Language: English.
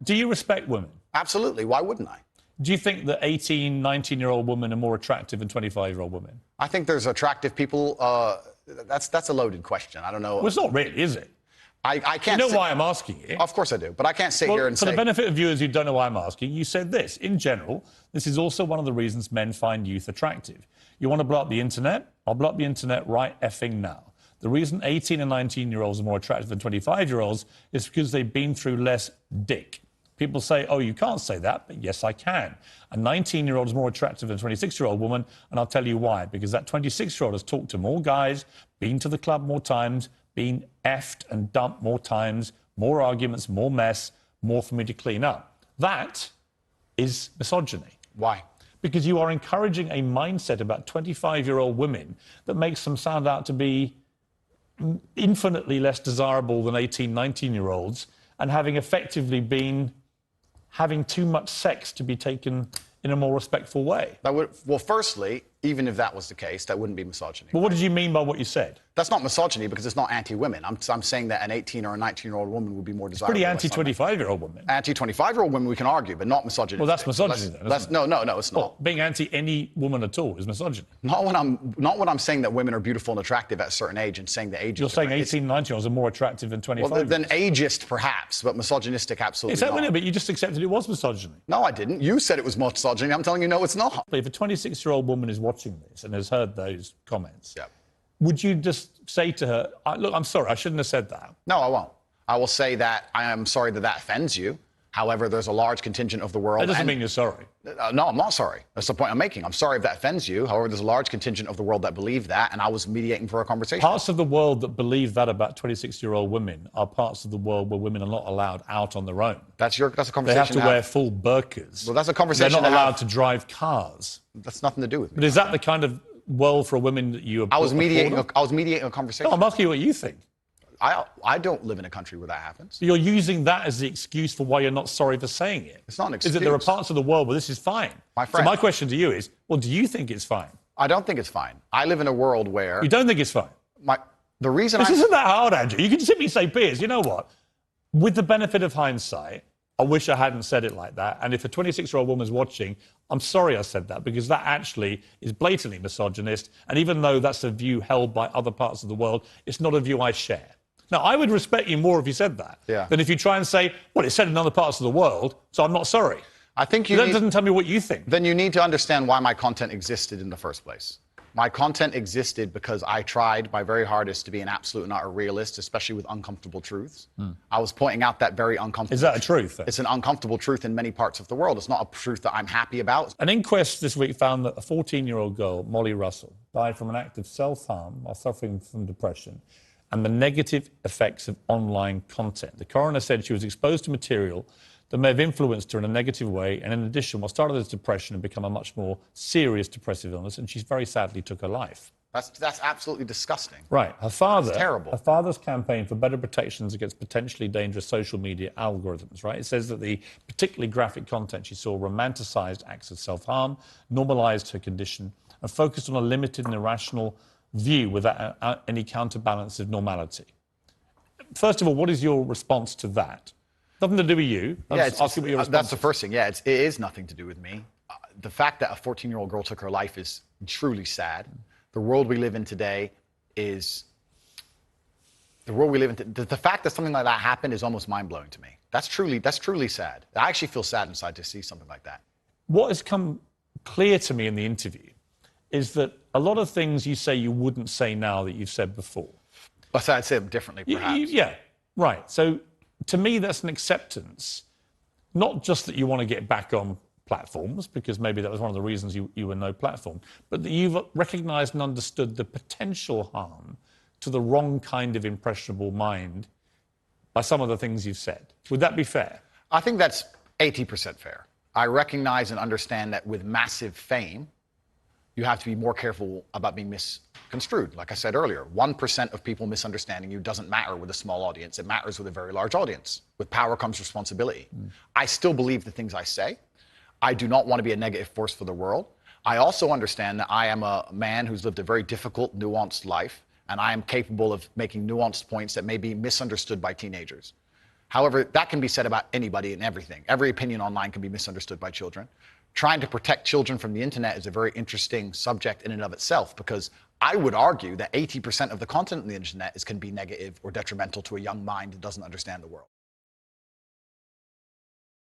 Do you respect women? Absolutely. Why wouldn't I? Do you think that 18, 19-year-old women are more attractive than 25-year-old women? I think there's attractive people. That's a loaded question. I don't know. Well, it's not really, is it? I can't. You know why I'm asking it? Of course I do, but I can't sit here and for say. the benefit of viewers who don't know why I'm asking, you said this. In general, this is also one of the reasons men find youth attractive. You want to blow up the internet? I'll blow up the internet right effing now. The reason 18 and 19-year-olds are more attractive than 25-year-olds is because they've been through less dick. People say, oh, you can't say that, but yes, I can. A 19-year-old is more attractive than a 26-year-old woman, and I'll tell you why. Because that 26-year-old has talked to more guys, been to the club more times, been effed and dumped more times, more arguments, more mess, more for me to clean up. That is misogyny. Why? Because you are encouraging a mindset about 25-year-old women that makes them sound out to be infinitely less desirable than 18, 19-year-olds, and having effectively been having too much sex to be taken in a more respectful way. Well, firstly, even if that was the case, that wouldn't be misogyny. Well, what did you mean by what you said? That's not misogyny because it's not anti-women. I'm saying that an 18 or a 19-year-old woman would be more desirable. Pretty anti-25-year-old woman. Anti-25-year-old women we can argue, but not misogyny. Well, that's misogyny then, isn't it? No, it's not. Well, being anti any woman at all is misogyny. Not when I'm saying that women are beautiful and attractive at a certain age and saying that age. You're saying 18, 19-year-olds are more attractive than 25. Well, than ageist perhaps, but misogynistic absolutely Is that not. But you just accepted it was misogyny. No, I didn't. You said it was misogyny. I'm telling you, no, it's not. If a 26-year-old woman is watching this and has heard those comments, yeah. Would you just say to her, look, I'm sorry, I shouldn't have said that? No, I won't. I will say that I am sorry that offends you. However, there's a large contingent of the world. That doesn't mean you're sorry. No, I'm not sorry. That's the point I'm making. I'm sorry if that offends you. However, there's a large contingent of the world that believe that, and I was mediating for a conversation. Parts of the world that believe that about 26-year-old women are parts of the world where women are not allowed out on their own. That's a conversation. They have to wear full burqas. Well, that's a conversation. They're not allowed to drive cars. That's nothing to do with me. But is that the kind of world for women that you? I was mediating a conversation. No, I'm asking you what you think. I don't live in a country where that happens. You're using that as the excuse for why you're not sorry for saying it. It's not an excuse. Is that there are parts of the world where this is fine? My friend. So my question to you is, well, do you think it's fine? I don't think it's fine. I live in a world where... You don't think it's fine? The reason This isn't that hard, Andrew. You can simply say, Piers, you know what? With the benefit of hindsight, I wish I hadn't said it like that. And if a 26-year-old woman's watching, I'm sorry I said that, because that actually is blatantly misogynist. And even though that's a view held by other parts of the world, it's not a view I share. Now, I would respect you more if you said that than if you try and say, well, it's said in other parts of the world, so I'm not sorry. I think that doesn't tell me what you think. Then you need to understand why my content existed in the first place. My content existed because I tried my very hardest to be an absolute and utter realist, especially with uncomfortable truths. I was pointing out that very uncomfortable... Is that a truth? Then? It's an uncomfortable truth in many parts of the world. It's not a truth that I'm happy about. An inquest this week found that a 14-year-old girl, Molly Russell, died from an act of self-harm while suffering from depression and the negative effects of online content. The coroner said she was exposed to material that may have influenced her in a negative way, and in addition, what started as depression had become a much more serious depressive illness, and she very sadly took her life. That's absolutely disgusting. Right. Her father... That's terrible. Her father's campaign for better protections against potentially dangerous social media algorithms, right? It says that the particularly graphic content she saw romanticized acts of self-harm, normalized her condition, and focused on a limited and irrational view without any counterbalance of normality. First of all, what is your response to that? Nothing to do with you. That's the first thing. Yeah, it is nothing to do with me. The fact that a 14-year-old girl took her life is truly sad. The world we live in today is... The fact that something like that happened is almost mind-blowing to me. That's truly sad. I actually feel sad inside to see something like that. What has come clear to me in the interview is that a lot of things you say you wouldn't say now that you've said before. But I'd say them differently, perhaps. Yeah, right. So to me, that's an acceptance, not just that you want to get back on platforms, because maybe that was one of the reasons you were no platform, but that you've recognised and understood the potential harm to the wrong kind of impressionable mind by some of the things you've said. Would that be fair? I think that's 80% fair. I recognise and understand that with massive fame, you have to be more careful about being misconstrued. Like I said earlier, 1% of people misunderstanding you doesn't matter with a small audience. It matters with a very large audience. With power comes responsibility. I still believe the things I say. I do not want to be a negative force for the world. I also understand that I am a man who's lived a very difficult, nuanced life, and I am capable of making nuanced points that may be misunderstood by teenagers. However, that can be said about anybody and everything. Every opinion online can be misunderstood by children. Trying to protect children from the internet is a very interesting subject in and of itself, because I would argue that 80% of the content on the internet can be negative or detrimental to a young mind that doesn't understand the world.